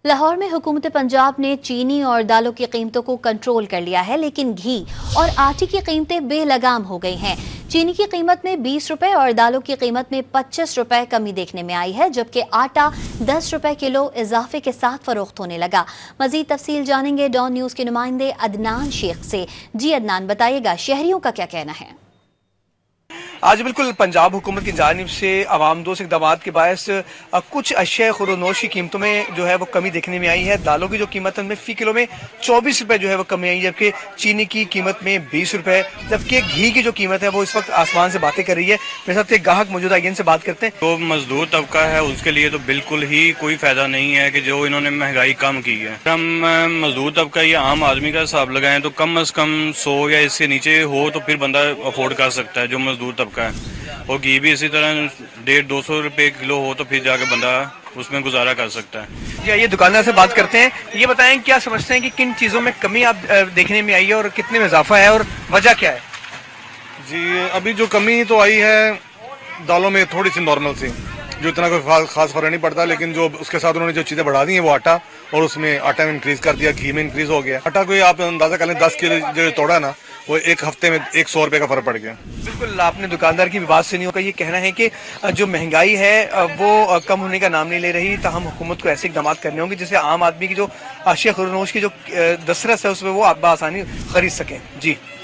लाहौर में हुकूमत पंजाब ने चीनी और दालों की कीमतों को कंट्रोल कर लिया है, लेकिन घी और आटे की कीमतें बेलगाम हो गई हैं। चीनी की कीमत में 20 रुपए और दालों की कीमत में 25 रुपए कमी देखने में आई है, जबकि आटा 10 रुपए किलो इजाफे के साथ फरोख्त होने लगा। मजीद तफसील जानेंगे डॉन न्यूज के नुमाइंदे अदनान शेख से। जी अदनान, बताइएगा शहरियों का क्या कहना है? आज बिल्कुल पंजाब हुकूमत की जानिब से अवामदोज़ इक़दाम के बायस कुछ अशिया खुरोनोश की कीमतों में जो है वो कमी देखने में आई है। दालों की जो कीमत है उनमें फ़ी किलो में 24 रुपए जो है वो कमी आई है, जबकि चीनी की कीमत में 20 रुपए, जबकि घी की जो कीमत है वो इस वक्त आसमान से बातें कर रही है। मेरे साथ एक ग्राहक मौजूद है, इनसे बात करते हैं। तो मजदूर तबका है उसके लिए तो बिल्कुल ही कोई फायदा नहीं है कि जो इन्होंने महंगाई कम की है। हम मजदूर तबका या आम आदमी का हिसाब लगाएं तो कम अज कम 100 या इससे नीचे हो तो फिर बंदा अफोर्ड कर सकता है जो मजदूर तबका है। और घी भी इसी तरह 150-200 रुपए किलो हो तो फिर जाके बंदा उसमें गुजारा कर सकता है। जी, ये दुकानदार से बात करते हैं। ये बताएं, क्या समझते हैं कि किन चीज़ों में कमी आप देखने में आई है और कितने में इजाफा है और वजह क्या है? जी, अभी जो कमी तो आई है दालों में थोड़ी सी नॉर्मल सी, जो इतना कोई खास फर्क नहीं पड़ता, लेकिन जो उसके साथ उन्होंने जो चीज़ें बढ़ा दी हैं वो आटा, और उसमें आटा में इंक्रीज कर दिया, घी में इंक्रीज हो गया। आटा कोई आप अंदाजा कर लें 10 किलो जो तोड़ा ना, वो एक हफ्ते में 100 रुपए का फर्क पड़ गया। बिल्कुल, आपने दुकानदार की भी बात सुनी होगा। ये कहना है कि जो महंगाई है वो कम होने का नाम नहीं ले रही, ताहम हुकूमत को ऐसे इकदाम करने होंगे जिससे आम आदमी की जो अशिया खुरोनोश की जो दस्तरस है उसमें वो आप आसानी खरीद सकें। जी।